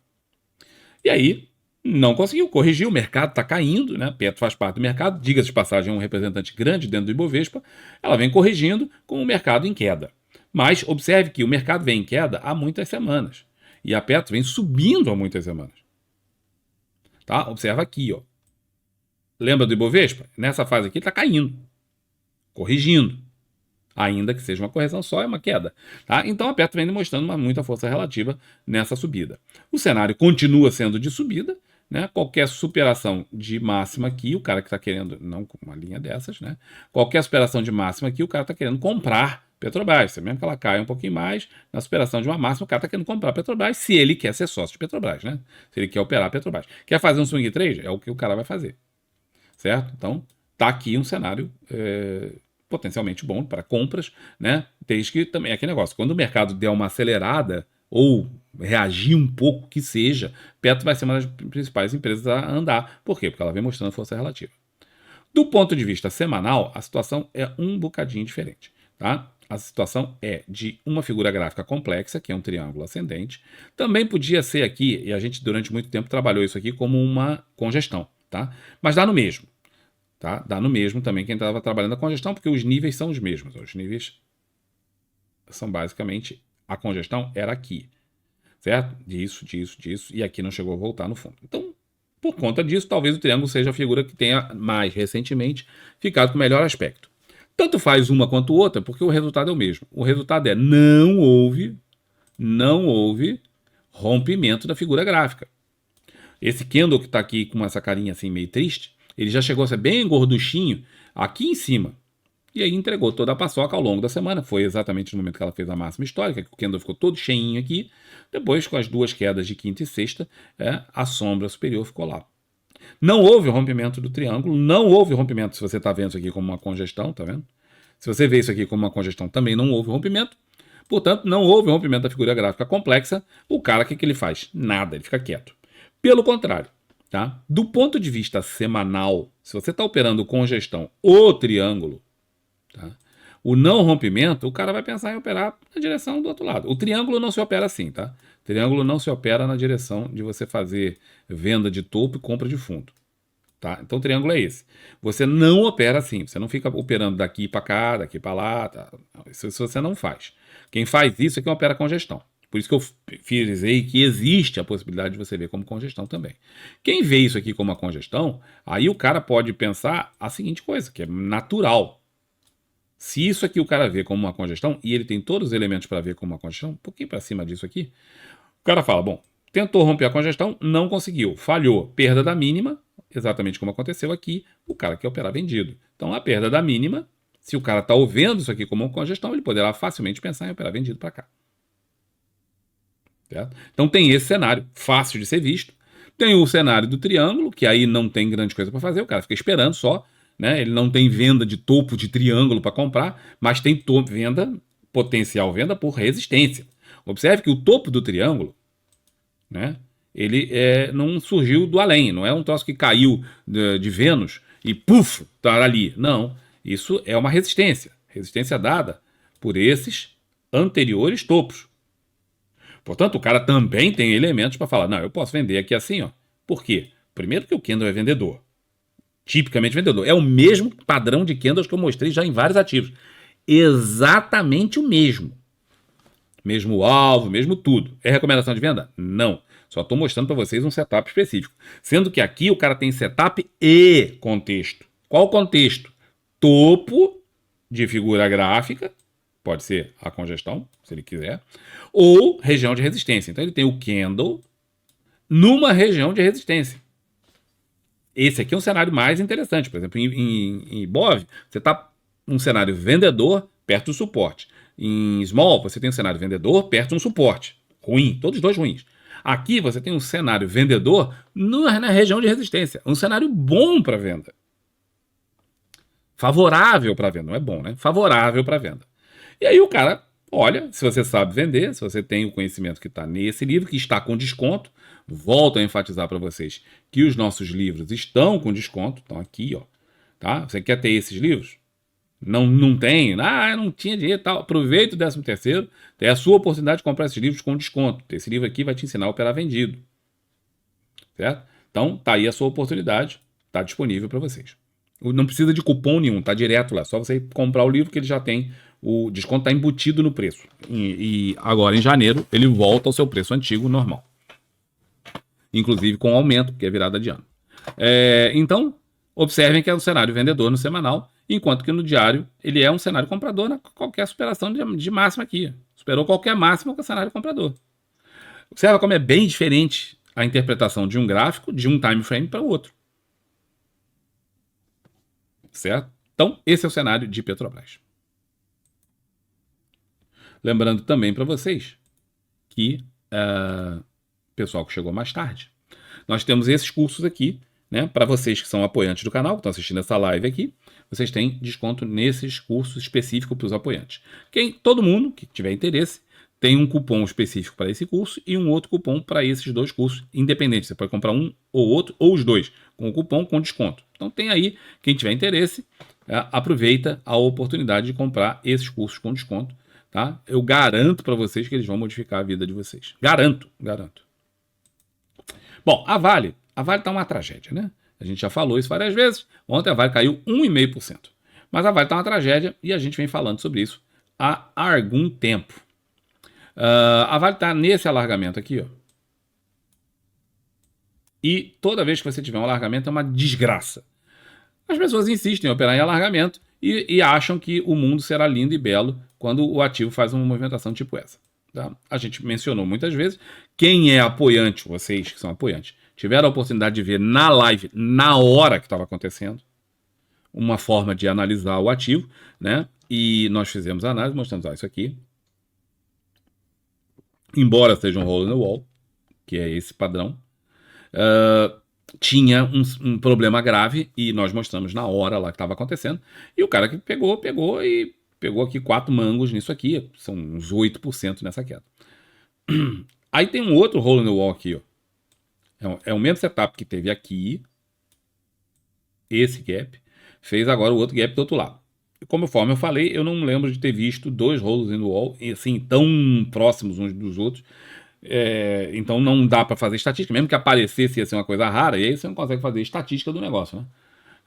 E aí, não conseguiu, corrigiu, o mercado está caindo, né? Petro faz parte do mercado, diga-se de passagem, é um representante grande dentro do Ibovespa, ela vem corrigindo com o mercado em queda. Mas observe que o mercado vem em queda há muitas semanas. E a Petro vem subindo há muitas semanas. Tá? Observa aqui, ó. Lembra do Ibovespa? Nessa fase aqui está caindo, corrigindo. Ainda que seja uma correção só, é uma queda. Tá? Então a Petro vem demonstrando muita força relativa nessa subida. O cenário continua sendo de subida, né? Qualquer superação de máxima aqui, o cara que está querendo, não com uma linha dessas, né? Qualquer superação de máxima aqui, o cara está querendo comprar Petrobras. Mesmo que ela caia um pouquinho mais, na superação de uma máxima, o cara está querendo comprar Petrobras se ele quer ser sócio de Petrobras, né? Se ele quer operar Petrobras. Quer fazer um swing trade? É o que o cara vai fazer. Certo? Então, tá aqui um cenário potencialmente bom para compras, né? Desde que também é aquele negócio, quando o mercado der uma acelerada ou reagir um pouco que seja, Petro vai ser uma das principais empresas a andar. Por quê? Porque ela vem mostrando força relativa. Do ponto de vista semanal, a situação é um bocadinho diferente, tá? A situação é de uma figura gráfica complexa, que é um triângulo ascendente. Também podia ser aqui, e a gente durante muito tempo trabalhou isso aqui como uma congestão, tá? Mas dá no mesmo. Tá? Dá no mesmo também quem estava trabalhando a congestão, porque os níveis são os mesmos. Os níveis são basicamente, a congestão era aqui, certo? Disso, e aqui não chegou a voltar no fundo. Então, por conta disso, talvez o triângulo seja a figura que tenha mais recentemente ficado com melhor aspecto. Tanto faz uma quanto outra, porque o resultado é o mesmo. O resultado é não houve rompimento da figura gráfica. Esse candle que está aqui com essa carinha assim meio triste, ele já chegou a ser bem gorduchinho aqui em cima. E aí entregou toda a paçoca ao longo da semana. Foi exatamente no momento que ela fez a máxima histórica, que o candle ficou todo cheinho aqui. Depois, com as duas quedas de quinta e sexta, a sombra superior ficou lá. Não houve rompimento do triângulo, não houve rompimento se você está vendo isso aqui como uma congestão, tá vendo? Se você vê isso aqui como uma congestão, também não houve rompimento. Portanto, não houve rompimento da figura gráfica complexa. O cara, o que ele faz? Nada, ele fica quieto. Pelo contrário, tá? Do ponto de vista semanal, se você está operando congestão ou triângulo, tá? O não rompimento, o cara vai pensar em operar na direção do outro lado. O triângulo não se opera assim, tá? O triângulo não se opera na direção de você fazer venda de topo e compra de fundo. Tá? Então o triângulo é esse. Você não opera assim, você não fica operando daqui para cá, daqui para lá. Tá? Isso você não faz. Quem faz isso é quem opera congestão. Por isso que eu frisei que existe a possibilidade de você ver como congestão também. Quem vê isso aqui como uma congestão, aí o cara pode pensar a seguinte coisa, que é natural. Se isso aqui o cara vê como uma congestão, e ele tem todos os elementos para ver como uma congestão, um pouquinho para cima disso aqui, o cara fala, bom, tentou romper a congestão, não conseguiu, falhou, perda da mínima, exatamente como aconteceu aqui, o cara quer operar vendido. Então a perda da mínima, se o cara está vendo isso aqui como uma congestão, ele poderá facilmente pensar em operar vendido para cá. Certo? Então tem esse cenário, fácil de ser visto. Tem o cenário do triângulo, que aí não tem grande coisa para fazer, o cara fica esperando só, né? Ele não tem venda de topo de triângulo para comprar, mas tem venda, potencial venda por resistência. Observe que o topo do triângulo, né? Ele não surgiu do além, não é um troço que caiu de Vênus e puf, tá ali. Não, isso é uma resistência dada por esses anteriores topos. Portanto, o cara também tem elementos para falar, não, eu posso vender aqui assim, ó. Por quê? Primeiro que o candle é vendedor. Tipicamente vendedor. É o mesmo padrão de candles que eu mostrei já em vários ativos. Exatamente o mesmo. Mesmo alvo, mesmo tudo. É recomendação de venda? Não. Só estou mostrando para vocês um setup específico. Sendo que aqui o cara tem setup e contexto. Qual contexto? Topo de figura gráfica, pode ser a congestão, se ele quiser, ou região de resistência. Então ele tem o candle numa região de resistência. Esse aqui é um cenário mais interessante. Por exemplo, em Ibov, você está num cenário vendedor perto do suporte. Em Small, você tem um cenário vendedor perto de um suporte. Ruim, todos os dois ruins. Aqui você tem um cenário vendedor na região de resistência. Um cenário bom para venda. Favorável para venda. Não é bom, né? Favorável para venda. E aí o cara olha, se você sabe vender, se você tem o conhecimento que está nesse livro, que está com desconto. Volto a enfatizar para vocês que os nossos livros estão com desconto. Estão aqui, ó. Tá? Você quer ter esses livros? Não tem? Eu não tinha dinheiro e tal. Aproveita o 13º, tem a sua oportunidade de comprar esses livros com desconto. Esse livro aqui vai te ensinar a operar vendido. Certo? Então, tá aí a sua oportunidade. Está disponível para vocês. Não precisa de cupom nenhum, tá direto lá. Só você comprar o livro que ele já tem o desconto está embutido no preço. E agora, em janeiro, ele volta ao seu preço antigo, normal. Inclusive com aumento, porque é virada de ano. Então, observem que é um cenário vendedor no semanal, enquanto que no diário ele é um cenário comprador na qualquer superação de máxima aqui. Superou qualquer máxima com o cenário comprador. Observa como é bem diferente a interpretação de um gráfico, de um time frame para o outro. Certo? Então, esse é o cenário de Petrobras. Lembrando também para vocês que pessoal que chegou mais tarde, nós temos esses cursos aqui, né? Para vocês que são apoiantes do canal, que estão assistindo essa live aqui, vocês têm desconto nesses cursos específicos para os apoiantes. Todo mundo que tiver interesse tem um cupom específico para esse curso e um outro cupom para esses dois cursos independentes. Você pode comprar um ou outro, ou os dois, com o cupom com desconto. Então tem aí, quem tiver interesse, aproveita a oportunidade de comprar esses cursos com desconto. Tá? Eu garanto para vocês que eles vão modificar a vida de vocês. Garanto. Bom, a Vale está uma tragédia, né? A gente já falou isso várias vezes. Ontem a Vale caiu 1,5%. Mas a Vale está uma tragédia e a gente vem falando sobre isso há algum tempo. A Vale está nesse alargamento aqui, ó. E toda vez que você tiver um alargamento é uma desgraça. As pessoas insistem em operar em alargamento e acham que o mundo será lindo e belo quando o ativo faz uma movimentação tipo essa. Tá? A gente mencionou muitas vezes. Quem é apoiante, vocês que são apoiantes, tiveram a oportunidade de ver na live, na hora que estava acontecendo, uma forma de analisar o ativo, né? E nós fizemos a análise, mostramos isso aqui. Embora seja um hole in the wall, que é esse padrão, tinha um problema grave e nós mostramos na hora lá que estava acontecendo. E o cara que pegou aqui 4 mangos nisso aqui, são uns 8% nessa queda. Aí tem um outro hole in the wall aqui, ó. É o mesmo setup que teve aqui, esse gap, fez agora o outro gap do outro lado. Conforme eu falei, eu não lembro de ter visto 2 holes in the wall, assim, tão próximos uns dos outros. Então não dá para fazer estatística, mesmo que aparecesse ia ser uma coisa rara, e aí você não consegue fazer estatística do negócio, né?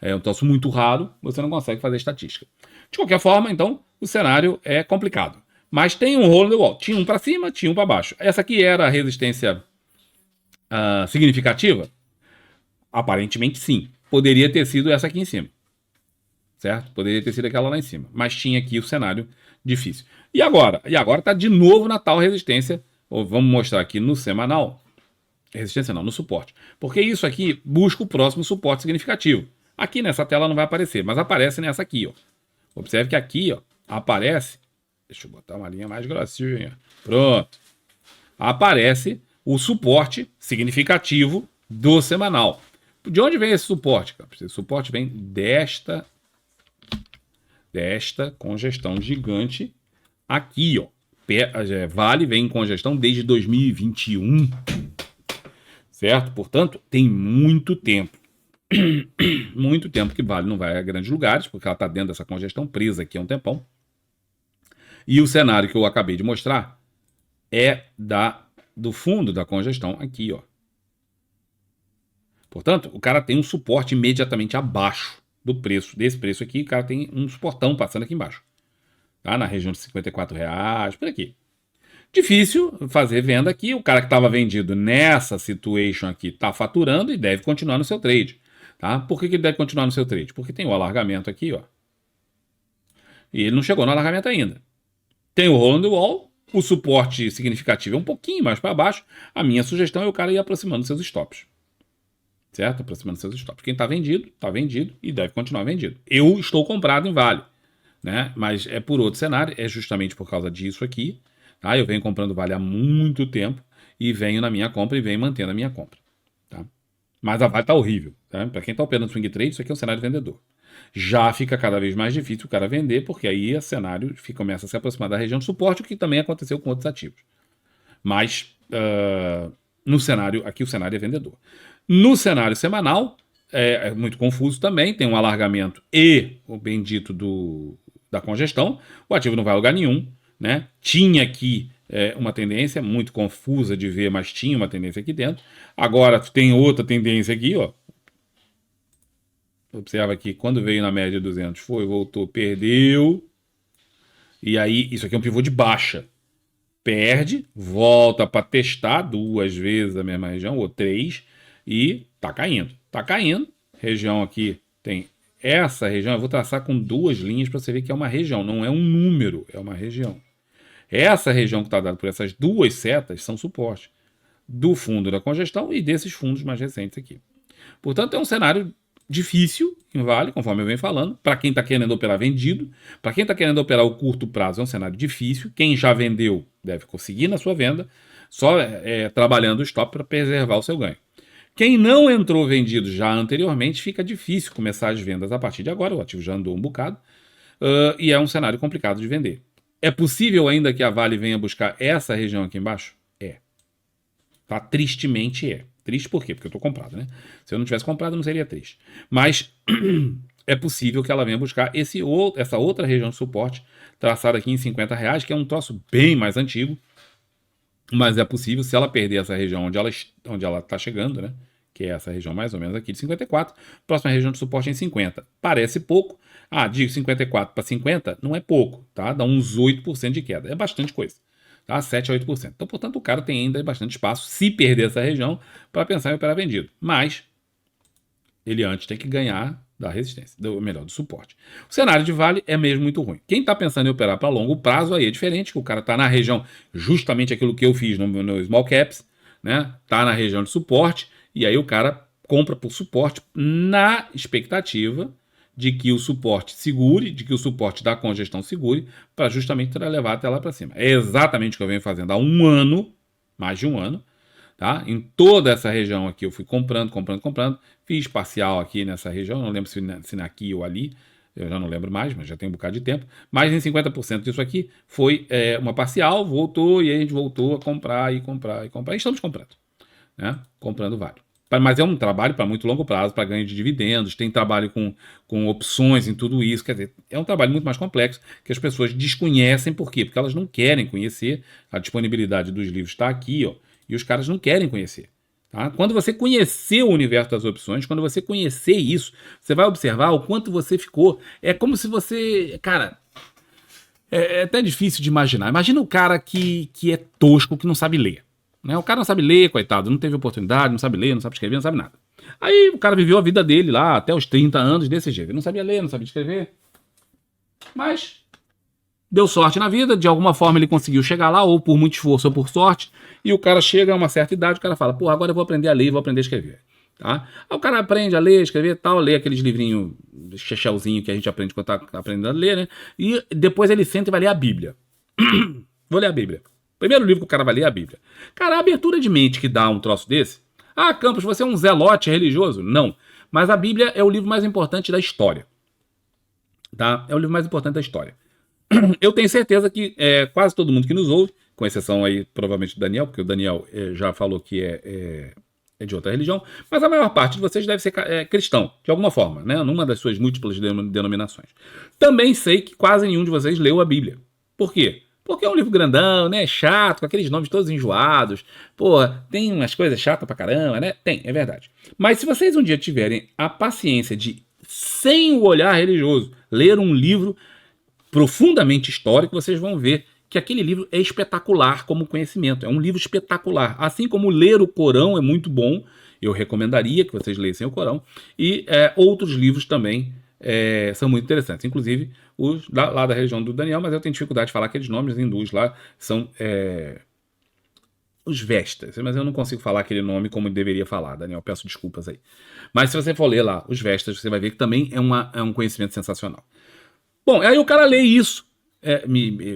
É um troço muito raro, você não consegue fazer estatística. De qualquer forma, então, o cenário é complicado. Mas tem um hole in the wall. Tinha um para cima, tinha um para baixo. Essa aqui era a resistência significativa? Aparentemente sim. Poderia ter sido essa aqui em cima. Certo? Poderia ter sido aquela lá em cima. Mas tinha aqui o cenário difícil. E agora? E agora está de novo na tal resistência. Vamos mostrar aqui no semanal. Resistência não, no suporte. Porque isso aqui busca o próximo suporte significativo. Aqui nessa tela não vai aparecer, mas aparece nessa aqui, ó. Observe que aqui, ó, aparece. Deixa eu botar uma linha mais grossinha. Pronto. Aparece o suporte significativo do semanal. De onde vem esse suporte, cara? Esse suporte vem desta congestão gigante aqui, ó. Vale vem em congestão desde 2021, certo? Portanto, tem muito tempo. Muito tempo que Vale não vai a grandes lugares, porque ela está dentro dessa congestão, presa aqui há um tempão. E o cenário que eu acabei de mostrar é do fundo da congestão aqui, ó. Portanto, o cara tem um suporte imediatamente abaixo do preço, desse preço aqui, o cara tem um suportão passando aqui embaixo. Tá? Na região de R$54, por aqui. Difícil fazer venda aqui, o cara que estava vendido nessa situation aqui está faturando e deve continuar no seu trade. Tá? Por que ele deve continuar no seu trade? Porque tem o alargamento aqui, ó. E ele não chegou no alargamento ainda. Tem o hole in the wall, o suporte significativo é um pouquinho mais para baixo. A minha sugestão é o cara ir aproximando seus stops. Certo? Aproximando seus stops. Quem está vendido e deve continuar vendido. Eu estou comprado em Vale, né? Mas é por outro cenário, é justamente por causa disso aqui. Tá? Eu venho comprando Vale há muito tempo e venho na minha compra e venho mantendo a minha compra. Tá? Mas a Vale está horrível. Tá? Para quem está operando swing trade, isso aqui é um cenário vendedor. Já fica cada vez mais difícil o cara vender, porque aí o cenário começa a se aproximar da região de suporte, o que também aconteceu com outros ativos. Mas no cenário, aqui o cenário é vendedor. No cenário semanal, é muito confuso também, tem um alargamento e o bendito da congestão, o ativo não vai a lugar nenhum, né? Tinha aqui uma tendência muito confusa de ver, mas tinha uma tendência aqui dentro. Agora tem outra tendência aqui, ó. Observa aqui, quando veio na média 200, voltou, perdeu. E aí, isso aqui é um pivô de baixa. Perde, volta para testar 2 vezes a mesma região, ou 3, e tá caindo. Tá caindo. Região aqui tem essa região. Eu vou traçar com 2 linhas para você ver que é uma região, não é um número, é uma região. Essa região que está dada por essas 2 setas são suporte do fundo da congestão e desses fundos mais recentes aqui. Portanto, é um cenário difícil em Vale, conforme eu venho falando. Para quem está querendo operar vendido, para quem está querendo operar o curto prazo, é um cenário difícil. Quem já vendeu deve conseguir na sua venda, só trabalhando o stop para preservar o seu ganho. Quem não entrou vendido já anteriormente, fica difícil começar as vendas a partir de agora. O ativo já andou um bocado e é um cenário complicado de vender. É possível ainda que a Vale venha buscar essa região aqui embaixo? É. Tá? Tristemente é. Triste por quê? Porque eu estou comprado, né? Se eu não tivesse comprado, não seria triste. Mas é possível que ela venha buscar essa outra região de suporte, traçada aqui em R$50, que é um troço bem mais antigo. Mas é possível, se ela perder essa região onde ela está chegando, né? Que é essa região mais ou menos aqui de 54, próxima região de suporte é em 50. Parece pouco. Digo 54 para 50, não é pouco, tá? Dá uns 8% de queda. É bastante coisa. Tá? 7 a 8%. Então, portanto, o cara tem ainda bastante espaço, se perder essa região, para pensar em operar vendido. Mas ele antes tem que ganhar da resistência, do suporte. O cenário de Vale é mesmo muito ruim. Quem está pensando em operar para longo prazo aí é diferente, que o cara está na região, justamente aquilo que eu fiz no Small Caps, né? Está na região de suporte, e aí o cara compra por suporte na expectativa de que o suporte segure, de que o suporte da congestão segure, para justamente levar até lá para cima. É exatamente o que eu venho fazendo há um ano, mais de um ano, tá? Em toda essa região aqui eu fui comprando, fiz parcial aqui nessa região, não lembro se aqui ou ali, eu já não lembro mais, mas já tem um bocado de tempo, mas em 50% disso aqui foi uma parcial, voltou, e aí a gente voltou a comprar, e estamos comprando, né? Comprando Vale. Mas é um trabalho para muito longo prazo, para ganho de dividendos, tem trabalho com opções em tudo isso, quer dizer, é um trabalho muito mais complexo, que as pessoas desconhecem. Por quê? Porque elas não querem conhecer, a disponibilidade dos livros está aqui, ó, e os caras não querem conhecer. Tá? Quando você conhecer o universo das opções, quando você conhecer isso, você vai observar o quanto você ficou. É como se você... Cara, é até difícil de imaginar. Imagina o cara que é tosco, que não sabe ler. Né? O cara não sabe ler, coitado, não teve oportunidade, não sabe ler, não sabe escrever, não sabe nada. Aí o cara viveu a vida dele lá, até os 30 anos, desse jeito. Ele não sabia ler, não sabia escrever. Mas deu sorte na vida, de alguma forma ele conseguiu chegar lá, ou por muito esforço ou por sorte, e o cara chega a uma certa idade, o cara fala, pô, agora eu vou aprender a ler e vou aprender a escrever. Tá? Aí o cara aprende a ler, escrever e tal, lê aqueles livrinhos chechelzinho que a gente aprende quando tá aprendendo a ler, né? E depois ele senta e vai ler a Bíblia. Vou ler a Bíblia. Primeiro livro que o cara vai ler é a Bíblia. Cara, a abertura de mente que dá um troço desse... Campos, você é um zelote religioso? Não. Mas a Bíblia é o livro mais importante da história. Tá? É o livro mais importante da história. Eu tenho certeza que quase todo mundo que nos ouve, com exceção aí, provavelmente, do Daniel, porque o Daniel já falou que é de outra religião, mas a maior parte de vocês deve ser cristão, de alguma forma, né? Numa das suas múltiplas denominações. Também sei que quase nenhum de vocês leu a Bíblia. Por quê? Porque é um livro grandão, né? Chato, com aqueles nomes todos enjoados. Pô, tem umas coisas chatas pra caramba, né? Tem, é verdade. Mas se vocês um dia tiverem a paciência de, sem o olhar religioso, ler um livro profundamente histórico, vocês vão ver que aquele livro é espetacular como conhecimento. É um livro espetacular. Assim como ler o Corão é muito bom, eu recomendaria que vocês lessem o Corão. E outros livros também são muito interessantes. Inclusive os lá da religião do Daniel, mas eu tenho dificuldade de falar aqueles nomes hindus lá. São os Vestas, mas eu não consigo falar aquele nome como deveria falar, Daniel, peço desculpas aí. Mas se você for ler lá os Vestas, você vai ver que também é um conhecimento sensacional. Bom, aí o cara lê isso.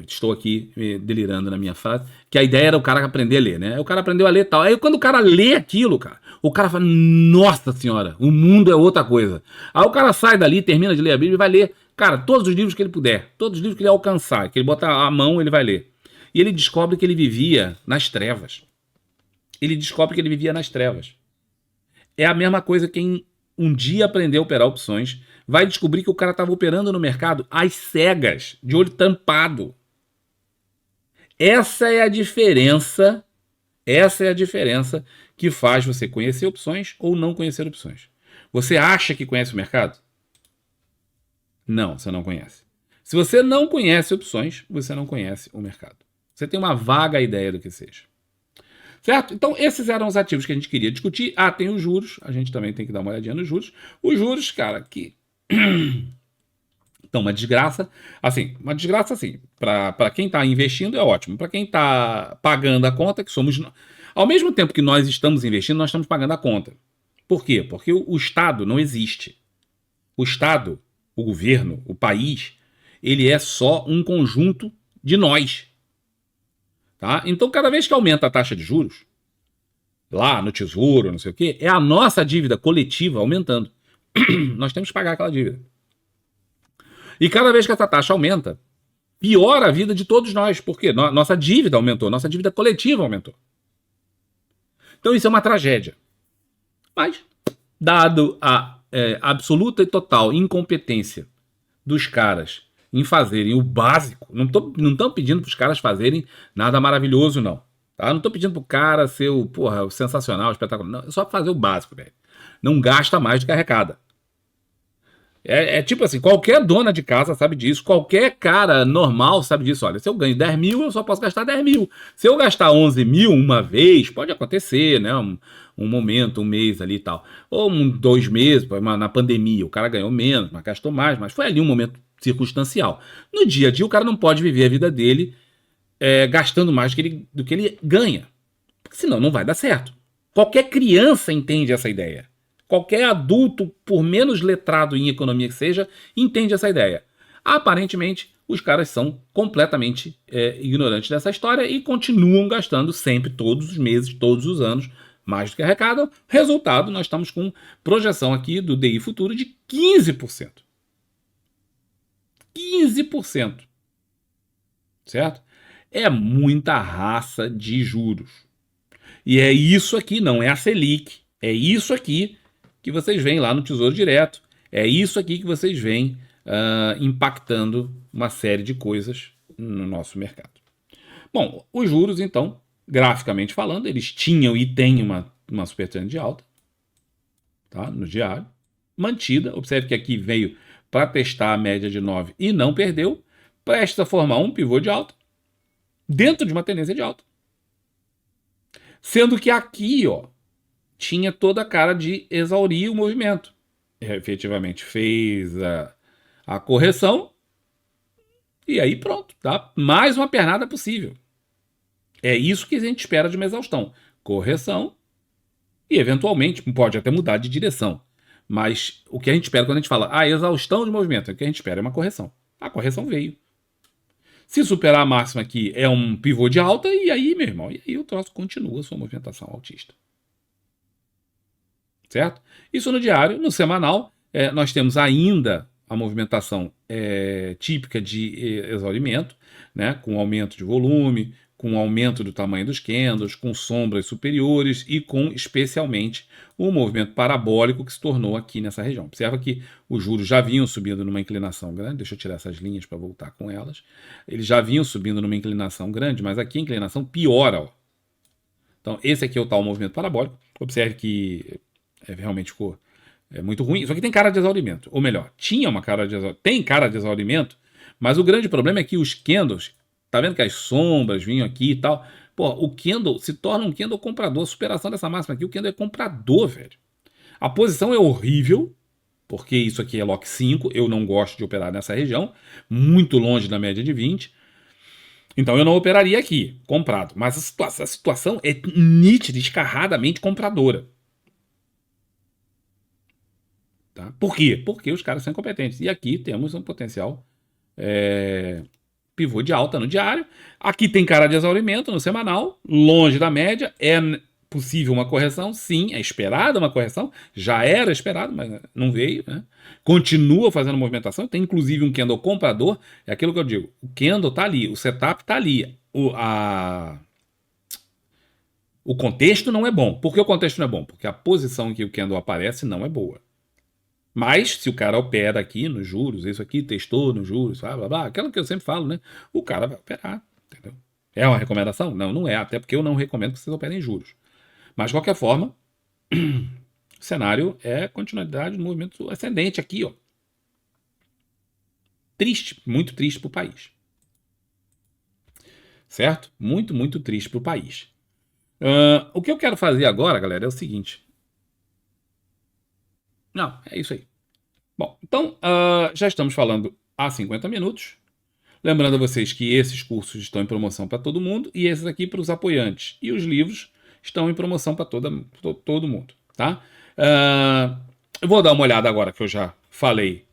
Estou aqui delirando na minha frase, que a ideia era o cara aprender a ler, né? Aí o cara aprendeu a ler e tal. Aí quando o cara lê aquilo, cara, o cara fala, nossa senhora, o mundo é outra coisa. Aí o cara sai dali, termina de ler a Bíblia e vai ler, cara, todos os livros que ele puder, todos os livros que ele alcançar, que ele botar a mão, ele vai ler. E ele descobre que ele vivia nas trevas. Ele descobre que ele vivia nas trevas. É a mesma coisa quem um dia aprendeu a operar opções, vai descobrir que o cara estava operando no mercado às cegas, de olho tampado. Essa é a diferença que faz você conhecer opções ou não conhecer opções. Você acha que conhece o mercado? Não, você não conhece. Se você não conhece opções, você não conhece o mercado. Você tem uma vaga ideia do que seja. Certo? Então, esses eram os ativos que a gente queria discutir. Ah, tem os juros. A gente também tem que dar uma olhadinha nos juros. Os juros, cara, que... Então, uma desgraça. Assim, para quem está investindo é ótimo. Para quem está pagando a conta, que somos... Ao mesmo tempo que nós estamos investindo, nós estamos pagando a conta. Por quê? Porque o Estado não existe. O Estado, o governo, o país, ele é só um conjunto de nós. Tá? Então, cada vez que aumenta a taxa de juros, lá no Tesouro, não sei o quê, é a nossa dívida coletiva aumentando. Nós temos que pagar aquela dívida. E cada vez que essa taxa aumenta, piora a vida de todos nós. Por quê? Nossa dívida aumentou, nossa dívida coletiva aumentou. Então isso é uma tragédia. Mas, dado a absoluta e total incompetência dos caras em fazerem o básico, não estão pedindo para os caras fazerem nada maravilhoso, não. Tá? Não estou pedindo para o cara ser o sensacional, espetacular. Não, é só fazer o básico, velho. Não gasta mais do que arrecada. É tipo assim, qualquer dona de casa sabe disso, qualquer cara normal sabe disso. Olha, se eu ganho 10 mil, eu só posso gastar 10 mil. Se eu gastar 11 mil uma vez, pode acontecer, né? Um momento, um mês ali e tal. Ou 2 meses, na pandemia, o cara ganhou menos, mas gastou mais, mas foi ali um momento circunstancial. No dia a dia, o cara não pode viver a vida dele gastando mais do que ele ganha. Porque senão não vai dar certo. Qualquer criança entende essa ideia. Qualquer adulto, por menos letrado em economia que seja, entende essa ideia. Aparentemente, os caras são completamente ignorantes dessa história e continuam gastando sempre, todos os meses, todos os anos, mais do que arrecadam. Resultado, nós estamos com projeção aqui do DI futuro de 15%. 15%. Certo? É muita raça de juros. E é isso aqui, não é a Selic. É isso aqui que vocês veem lá no Tesouro Direto. É isso aqui que vocês veem impactando uma série de coisas no nosso mercado. Bom, os juros, então, graficamente falando, eles tinham e têm uma super trend de alta, tá? No diário, mantida. Observe que aqui veio para testar a média de 9 e não perdeu. Presta a formar um pivô de alta dentro de uma tendência de alta. Sendo que aqui, ó, tinha toda a cara de exaurir o movimento. Efetivamente fez a correção e aí pronto, tá? Mais uma pernada possível. É isso que a gente espera de uma exaustão. Correção e eventualmente pode até mudar de direção. Mas o que a gente espera quando a gente fala exaustão de movimento, o que a gente espera é uma correção. A correção veio. Se superar a máxima aqui é um pivô de alta, e aí, meu irmão, e aí o troço continua a sua movimentação altista. Certo? Isso no diário. No semanal, nós temos ainda a movimentação típica de exaurimento, né, com aumento de volume, com aumento do tamanho dos candles, com sombras superiores e com, especialmente, o movimento parabólico que se tornou aqui nessa região. Observa que os juros já vinham subindo numa inclinação grande. Deixa eu tirar essas linhas para voltar com elas. Eles já vinham subindo numa inclinação grande, mas aqui a inclinação piora. Ó. Então, esse aqui é o tal movimento parabólico. Observe que realmente ficou muito ruim. Isso aqui tem cara de exaurimento. Ou melhor, tem cara de exaurimento, mas o grande problema é que os candles, tá vendo que as sombras vinham aqui e tal? Pô, o candle se torna um candle comprador. Superação dessa máxima aqui, o candle é comprador, velho. A posição é horrível, porque isso aqui é lock 5, eu não gosto de operar nessa região, muito longe da média de 20. Então eu não operaria aqui, comprado. Mas a situação é nítida, escarradamente compradora. Tá? Por quê? Porque os caras são incompetentes. E aqui temos um potencial pivô de alta no diário. Aqui tem cara de exaurimento no semanal, longe da média. É possível uma correção? Sim, é esperada uma correção. Já era esperado, mas não veio. Né? Continua fazendo movimentação. Tem inclusive um candle comprador. É aquilo que eu digo. O candle está ali, o setup está ali. O contexto não é bom. Por que o contexto não é bom? Porque a posição em que o candle aparece não é boa. Mas, se o cara opera aqui nos juros, isso aqui testou nos juros, blá, blá, blá, aquilo que eu sempre falo, né? O cara vai operar, entendeu? É uma recomendação? Não, não é, até porque eu não recomendo que vocês operem em juros. Mas, de qualquer forma, o cenário é continuidade do movimento ascendente aqui, ó. triste, muito triste para o país. Certo? Muito, muito triste para o país. O que eu quero fazer agora, galera, é o seguinte. Não, é isso aí. Bom, então já estamos falando há 50 minutos. Lembrando a vocês que esses cursos estão em promoção para todo mundo e esses aqui para os apoiantes. E os livros estão em promoção para todo mundo, tá? Eu vou dar uma olhada agora que eu já falei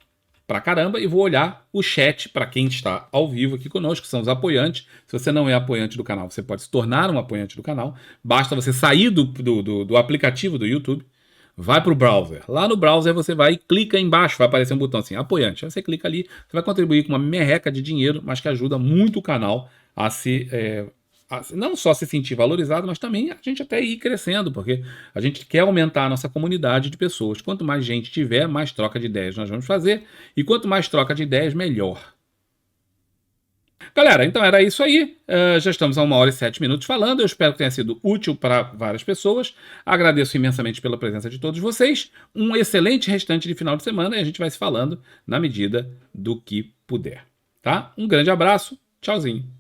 pra caramba e vou olhar o chat para quem está ao vivo aqui conosco, que são os apoiantes. Se você não é apoiante do canal, você pode se tornar um apoiante do canal. Basta você sair do aplicativo do YouTube, vai para o browser. Lá no browser você vai e clica embaixo, vai aparecer um botão assim, apoiante. Aí você clica ali, você vai contribuir com uma merreca de dinheiro, mas que ajuda muito o canal a se... não só se sentir valorizado, mas também a gente até ir crescendo, porque a gente quer aumentar a nossa comunidade de pessoas. Quanto mais gente tiver, mais troca de ideias nós vamos fazer, e quanto mais troca de ideias, melhor. Galera, então era isso aí. Já estamos a 1h07 falando. Eu espero que tenha sido útil para várias pessoas. Agradeço imensamente pela presença de todos vocês. Um excelente restante de final de semana e a gente vai se falando na medida do que puder. Tá? Um grande abraço. Tchauzinho.